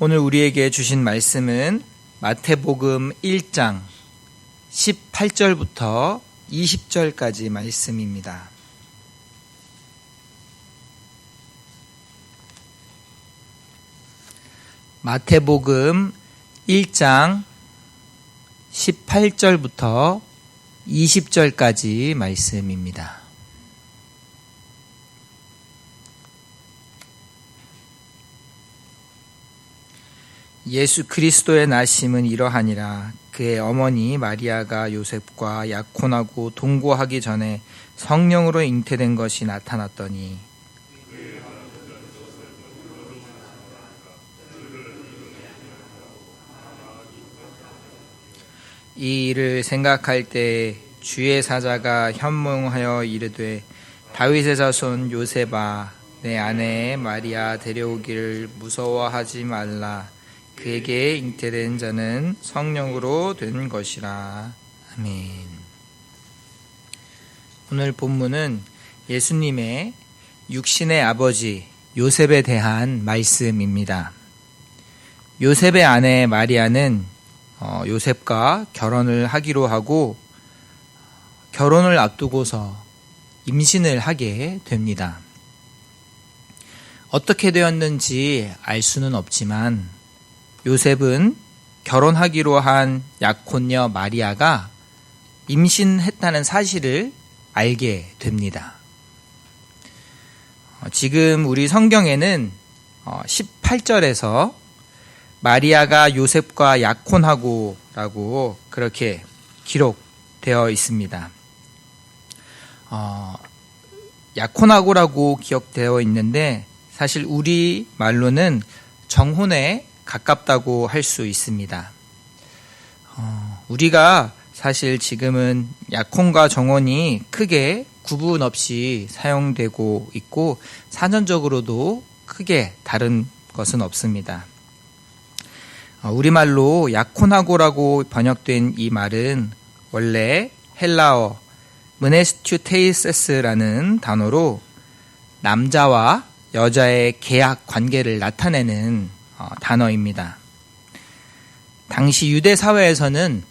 오늘 우리에게 주신 말씀은 마태복음 1장 18절부터 20절까지 말씀입니다. 마태복음 1장 18절부터 20절까지 말씀입니다. 예수 그리스도의 나심은 이러하니라. 그의 어머니 마리아가 요셉과 약혼하고 동거하기 전에 성령으로 잉태된 것이 나타났더니 이 일을 생각할 때 주의 사자가 현몽하여 이르되 다윗의 자손 요셉아, 내 아내 마리아 데려오기를 무서워하지 말라. 그에게 잉태된 자는 성령으로 된 것이라. 아멘. 오늘 본문은 예수님의 육신의 아버지 요셉에 대한 말씀입니다. 요셉의 아내 마리아는 요셉과 결혼을 하기로 하고 결혼을 앞두고서 임신을 하게 됩니다. 어떻게 되었는지 알 수는 없지만 요셉은 결혼하기로 한 약혼녀 마리아가 임신했다는 사실을 알게 됩니다. 지금 우리 성경에는 18절에서 마리아가 요셉과 약혼하고 라고 그렇게 기록되어 있습니다. 약혼하고라고 기억되어 있는데 사실 우리 말로는 정혼에 가깝다고 할 수 있습니다. 우리가 사실 지금은 약혼과 정혼이 크게 구분 없이 사용되고 있고 사전적으로도 크게 다른 것은 없습니다. 우리말로 약혼하고라고 번역된 이 말은 원래 헬라어 무네스튜테이세스라는 단어로 남자와 여자의 계약 관계를 나타내는 단어입니다. 당시 유대 사회에서는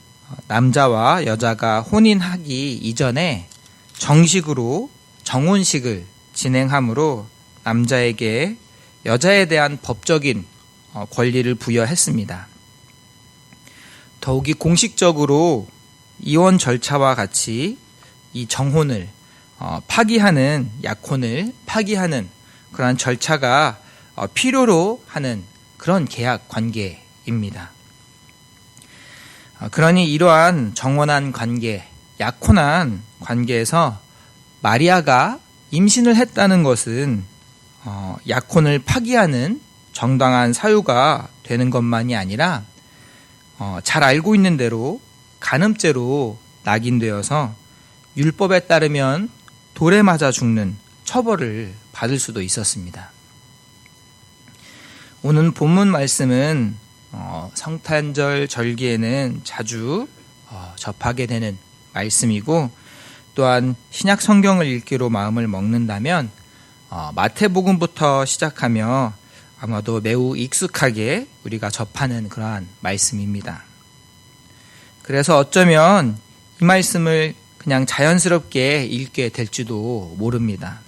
남자와 여자가 혼인하기 이전에 정식으로 정혼식을 진행하므로 남자에게 여자에 대한 법적인 권리를 부여했습니다. 더욱이 공식적으로 이혼 절차와 같이 이 정혼을 파기하는, 약혼을 파기하는 그러한 절차가 필요로 하는 그런 계약 관계입니다. 그러니 이러한 정혼한 관계, 약혼한 관계에서 마리아가 임신을 했다는 것은 약혼을 파기하는 정당한 사유가 되는 것만이 아니라 잘 알고 있는 대로 간음죄로 낙인되어서 율법에 따르면 돌에 맞아 죽는 처벌을 받을 수도 있었습니다. 오늘 본문 말씀은 성탄절 절기에는 자주 접하게 되는 말씀이고 또한 신약 성경을 읽기로 마음을 먹는다면 마태복음부터 시작하며 아마도 매우 익숙하게 우리가 접하는 그러한 말씀입니다. 그래서 어쩌면 이 말씀을 그냥 자연스럽게 읽게 될지도 모릅니다.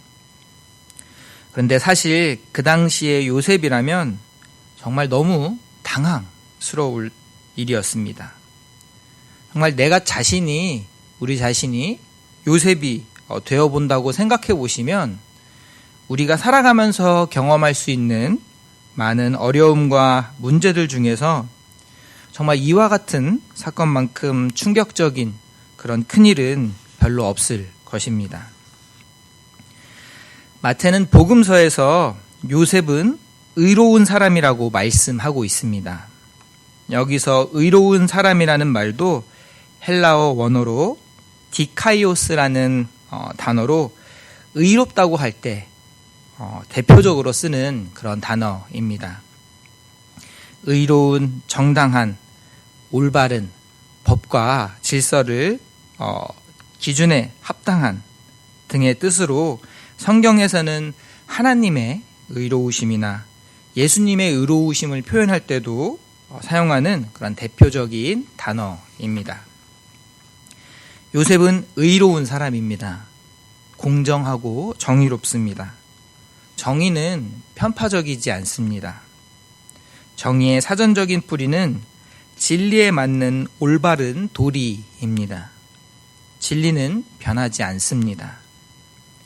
그런데 사실 그 당시에 요셉이라면 정말 너무 당황스러울 일이었습니다. 정말 우리 자신이 요셉이 되어본다고 생각해 보시면 우리가 살아가면서 경험할 수 있는 많은 어려움과 문제들 중에서 정말 이와 같은 사건만큼 충격적인 그런 큰일은 별로 없을 것입니다. 마태는 복음서에서 요셉은 의로운 사람이라고 말씀하고 있습니다. 여기서 의로운 사람이라는 말도 헬라어 원어로 디카이오스라는 단어로 의롭다고 할 때 대표적으로 쓰는 그런 단어입니다. 의로운, 정당한, 올바른 법과 질서를 기준에 합당한 등의 뜻으로 성경에서는 하나님의 의로우심이나 예수님의 의로우심을 표현할 때도 사용하는 그런 대표적인 단어입니다. 요셉은 의로운 사람입니다. 공정하고 정의롭습니다. 정의는 편파적이지 않습니다. 정의의 사전적인 뿌리는 진리에 맞는 올바른 도리입니다. 진리는 변하지 않습니다.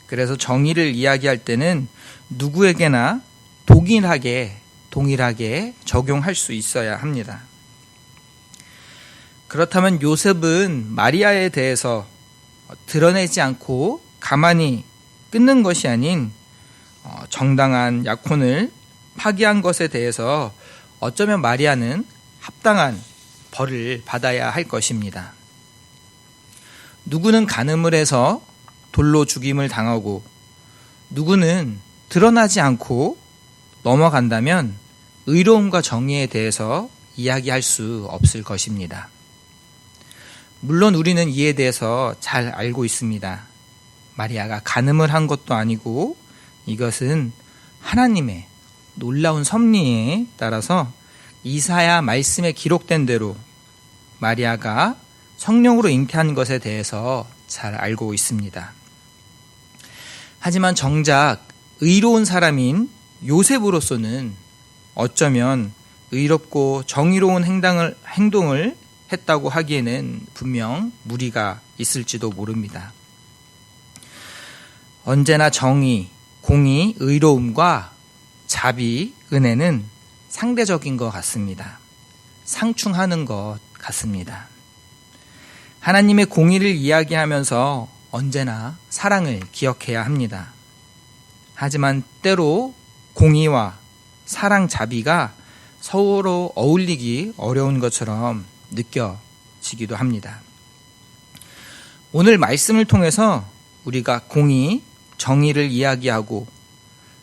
그래서 정의를 이야기할 때는 누구에게나 동일하게 적용할 수 있어야 합니다. 그렇다면 요셉은 마리아에 대해서 드러내지 않고 가만히 끊는 것이 아닌 정당한 약혼을 파기한 것에 대해서 어쩌면 마리아는 합당한 벌을 받아야 할 것입니다. 누구는 간음을 해서 돌로 죽임을 당하고 누구는 드러나지 않고 넘어간다면 의로움과 정의에 대해서 이야기할 수 없을 것입니다. 물론 우리는 이에 대해서 잘 알고 있습니다. 마리아가 간음을 한 것도 아니고 이것은 하나님의 놀라운 섭리에 따라서 이사야 말씀에 기록된 대로 마리아가 성령으로 잉태한 것에 대해서 잘 알고 있습니다. 하지만 정작 의로운 사람인 요셉으로서는 어쩌면 의롭고 정의로운 행동을 했다고 하기에는 분명 무리가 있을지도 모릅니다. 언제나 정의, 공의, 의로움과 자비, 은혜는 상대적인 것 같습니다. 상충하는 것 같습니다. 하나님의 공의를 이야기하면서 언제나 사랑을 기억해야 합니다. 하지만 때로 공의와 사랑, 자비가 서로 어울리기 어려운 것처럼 느껴지기도 합니다. 오늘 말씀을 통해서 우리가 공의, 정의를 이야기하고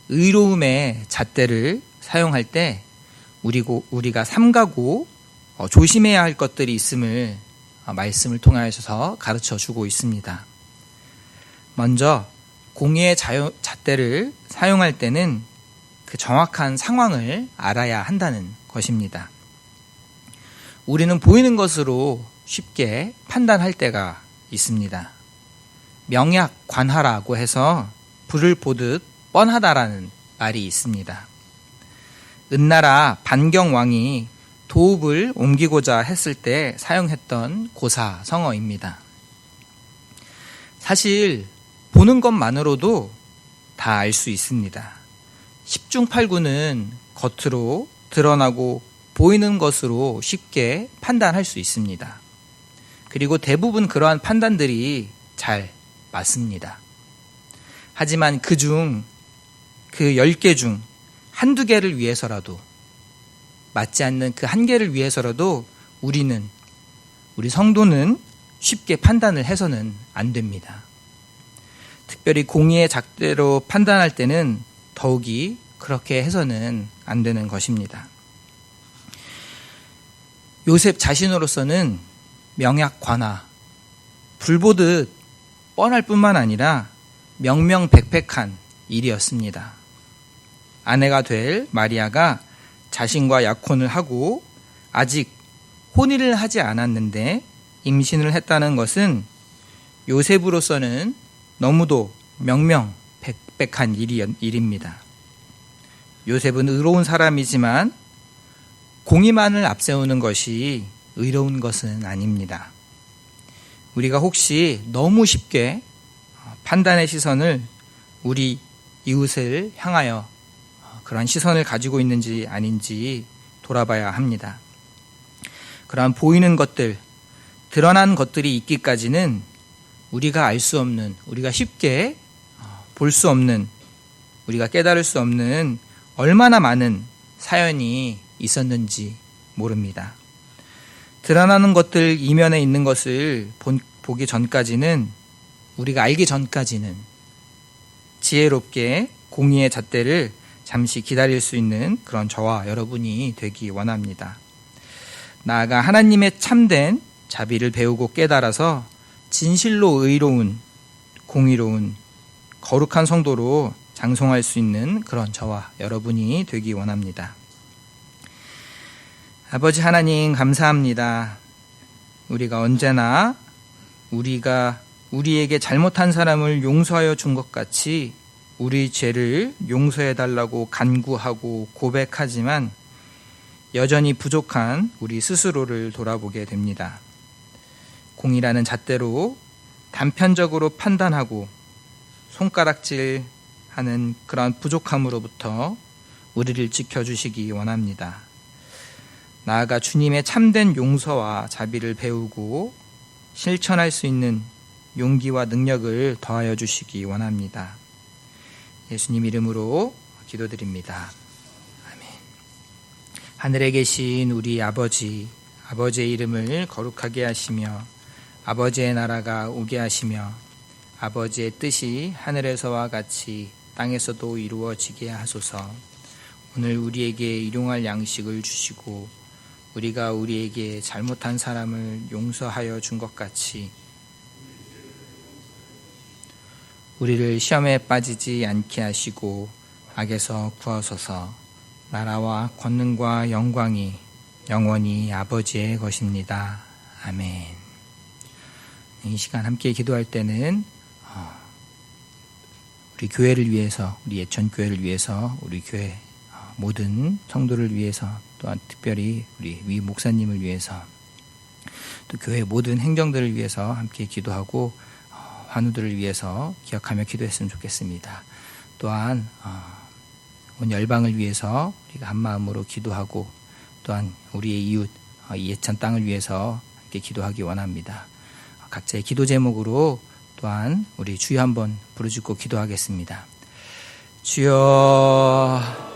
의로움의 잣대를 사용할 때 우리가 삼가고 조심해야 할 것들이 있음을 말씀을 통하여서 가르쳐 주고 있습니다. 먼저 공의의 잣대를 사용할 때는 그 정확한 상황을 알아야 한다는 것입니다. 우리는 보이는 것으로 쉽게 판단할 때가 있습니다. 명약관하라고 해서 불을 보듯 뻔하다라는 말이 있습니다. 은나라 반경왕이 도읍을 옮기고자 했을 때 사용했던 고사성어입니다. 사실 보는 것만으로도 다 알 수 있습니다. 10중 8구는 겉으로 드러나고 보이는 것으로 쉽게 판단할 수 있습니다. 그리고 대부분 그러한 판단들이 잘 맞습니다. 하지만 그 10개 중 한두 개를 위해서라도, 맞지 않는 그 한 개를 위해서라도 우리 성도는 쉽게 판단을 해서는 안 됩니다. 특별히 공의의 잣대로 판단할 때는 더욱이 그렇게 해서는 안 되는 것입니다. 요셉 자신으로서는 명약관하, 불보듯 뻔할 뿐만 아니라 명명백백한 일이었습니다. 아내가 될 마리아가 자신과 약혼을 하고 아직 혼인을 하지 않았는데 임신을 했다는 것은 요셉으로서는 너무도 명명백백한 일입니다. 요셉은 의로운 사람이지만 공의만을 앞세우는 것이 의로운 것은 아닙니다. 우리가 혹시 너무 쉽게 판단의 시선을 우리 이웃을 향하여 그러한 시선을 가지고 있는지 아닌지 돌아봐야 합니다. 그러한 보이는 것들, 드러난 것들이 있기까지는 우리가 알 수 없는, 우리가 쉽게 볼 수 없는, 우리가 깨달을 수 없는 얼마나 많은 사연이 있었는지 모릅니다. 드러나는 것들 이면에 있는 것을 보기 전까지는, 우리가 알기 전까지는 지혜롭게 공의의 잣대를 잠시 기다릴 수 있는 그런 저와 여러분이 되기 원합니다. 나아가 하나님의 참된 자비를 배우고 깨달아서 진실로 의로운, 공의로운, 거룩한 성도로 장송할 수 있는 그런 저와 여러분이 되기 원합니다. 아버지 하나님 감사합니다. 우리가 언제나 우리에게 잘못한 사람을 용서하여 준 것 같이 우리 죄를 용서해 달라고 간구하고 고백하지만 여전히 부족한 우리 스스로를 돌아보게 됩니다. 공이라는 잣대로 단편적으로 판단하고 손가락질하는 그런 부족함으로부터 우리를 지켜주시기 원합니다. 나아가 주님의 참된 용서와 자비를 배우고 실천할 수 있는 용기와 능력을 더하여 주시기 원합니다. 예수님 이름으로 기도드립니다. 아멘. 하늘에 계신 우리 아버지의 이름을 거룩하게 하시며 아버지의 나라가 오게 하시며 아버지의 뜻이 하늘에서와 같이 땅에서도 이루어지게 하소서. 오늘 우리에게 일용할 양식을 주시고 우리가 우리에게 잘못한 사람을 용서하여 준 것 같이 우리를 시험에 빠지지 않게 하시고 악에서 구하소서. 나라와 권능과 영광이 영원히 아버지의 것입니다. 아멘. 이 시간 함께 기도할 때는 우리 교회를 위해서, 우리 예천교회를 위해서, 우리 교회 모든 성도를 위해서, 또한 특별히 우리 위 목사님을 위해서, 또 교회 모든 행정들을 위해서 함께 기도하고 환우들을 위해서 기억하며 기도했으면 좋겠습니다. 또한 온 열방을 위해서 우리가 한 마음으로 기도하고 또한 우리의 이웃 예천 땅을 위해서 함께 기도하기 원합니다. 각자의 기도 제목으로 또한 우리 주여 한번 부르짖고 기도하겠습니다. 주여